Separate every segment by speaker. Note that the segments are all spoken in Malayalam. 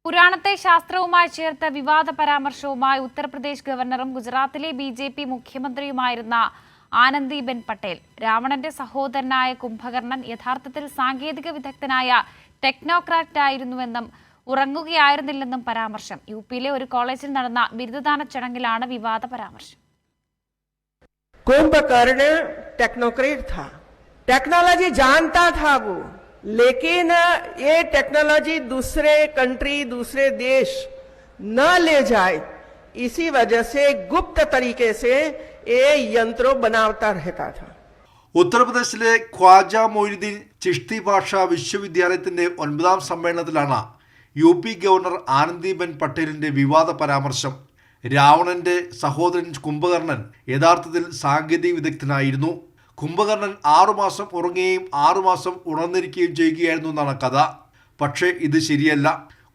Speaker 1: പുരാണത്തെ ശാസ്ത്രവുമായി ചേർത്ത വിവാദ പരാമർശവുമായി ഉത്തർപ്രദേശ് ഗവർണറും ഗുജറാത്തിലെ ബി.ജെ.പി. മുഖ്യമന്ത്രിയുമായിരുന്ന ആനന്ദിബെൻ പട്ടേൽ. രാവണന്റെ സഹോദരനായ കുംഭകർണൻ യഥാർത്ഥത്തിൽ സാങ്കേതിക വിദഗ്ധനായ ടെക്നോക്രാറ്റായിരുന്നുവെന്നും ഉറങ്ങുകയായിരുന്നില്ലെന്നും പരാമർശം. യുപിയിലെ ഒരു കോളേജിൽ നടന്ന ബിരുദദാന ചടങ്ങിലാണ് വിവാദ പരാമർശം.
Speaker 2: कुंभकर्ण टेक्नोक्रेट था, टेक्नोलॉजी जानता था वो, लेकिन ये टेक्नोलॉजी दूसरे कंट्री दूसरे देश न ले जाए, इसी वजह से गुप्त तरीके से ये यंत्रों बनाता रहता था.
Speaker 3: ഉത്തർപ്രദേശിലെ ഖ്വാജ മൊയ്നുദ്ദീൻ ചിഷ്തി ഭാഷാ വിശ്വവിദ്യാലയത്തിന്റെ 9ാം സമ്മേളനത്തിലാണ് യു.പി. ഗവർണർ ആനന്ദിബെൻ പട്ടേലിന്റെ വിവാദ പരാമർശം. രാവണന്റെ സഹോദരൻ കുംഭകർണൻ യഥാർത്ഥത്തിൽ സാങ്കേതിക വിദഗ്ധനായിരുന്നു. കുംഭകർണൻ 6 മാസം ഉറങ്ങുകയും 6 മാസം ഉണർന്നിരിക്കുകയും ചെയ്യുകയായിരുന്നു എന്നാണ് കഥ. പക്ഷേ ഇത് ശരിയല്ല.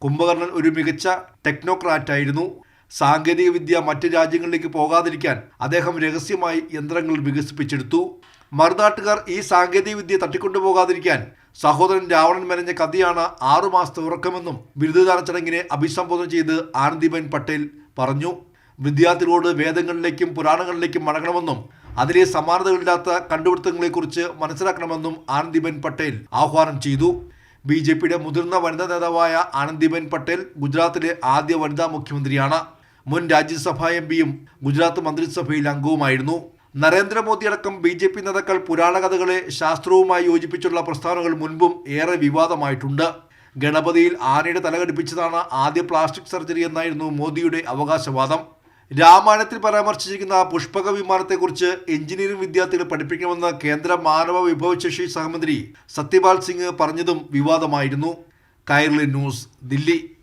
Speaker 3: കുംഭകർണൻ ഒരു മികച്ച ടെക്നോക്രാറ്റായിരുന്നു. സാങ്കേതിക വിദ്യ മറ്റ് രാജ്യങ്ങളിലേക്ക് പോകാതിരിക്കാൻ അദ്ദേഹം രഹസ്യമായി യന്ത്രങ്ങൾ വികസിപ്പിച്ചെടുത്തു. മറുനാട്ടുകാർ ഈ സാങ്കേതിക വിദ്യ തട്ടിക്കൊണ്ടുപോകാതിരിക്കാൻ സഹോദരൻ രാവണൻ മെനഞ്ഞ കഥയാണ് 6 മാസത്തെ ഉറക്കമെന്നും ബിരുദദാന ചടങ്ങിനെ അഭിസംബോധന ചെയ്ത് ആനന്ദിബെൻ പട്ടേൽ പറഞ്ഞു. വിദ്യാർത്ഥികളോട് വേദങ്ങളിലേക്കും പുരാണങ്ങളിലേക്കും മടങ്ങണമെന്നും അതിലെ സമാനതകളില്ലാത്ത കണ്ടുപിടുത്തങ്ങളെക്കുറിച്ച് മനസ്സിലാക്കണമെന്നും ആനന്ദിബെൻ പട്ടേൽ ആഹ്വാനം ചെയ്തു. ബി.ജെ.പിയുടെ മുതിർന്ന വനിതാ നേതാവായ ആനന്ദിബെൻ പട്ടേൽ ഗുജറാത്തിലെ ആദ്യ വനിതാ മുഖ്യമന്ത്രിയാണ്. മുൻ രാജ്യസഭാ എം.പിയും ഗുജറാത്ത് മന്ത്രിസഭയിൽ അംഗവുമായിരുന്നു. നരേന്ദ്രമോദി അടക്കം ബി.ജെ.പി. നേതാക്കൾ പുരാണ കഥകളെ ശാസ്ത്രവുമായി യോജിപ്പിച്ചുള്ള പ്രസ്താവനകൾ മുൻപും ഏറെ വിവാദമായിട്ടുണ്ട്. ഗണപതിയിൽ ആനയുടെ തലകടിപ്പിച്ചതാണ് ആദ്യ പ്ലാസ്റ്റിക് സർജറി എന്നായിരുന്നു മോദിയുടെ അവകാശവാദം. രാമായണത്തിൽ പരാമർശിച്ചിരിക്കുന്ന പുഷ്പക വിമാനത്തെക്കുറിച്ച് എഞ്ചിനീയറിംഗ് വിദ്യാർത്ഥികളെ പഠിപ്പിക്കണമെന്ന് കേന്ദ്ര മാനവ വിഭവശേഷി സഹമന്ത്രി സത്യപാൽ സിംഗ് പറഞ്ഞതും വിവാദമായിരുന്നു. കൈരളി ന്യൂസ്, ദില്ലി.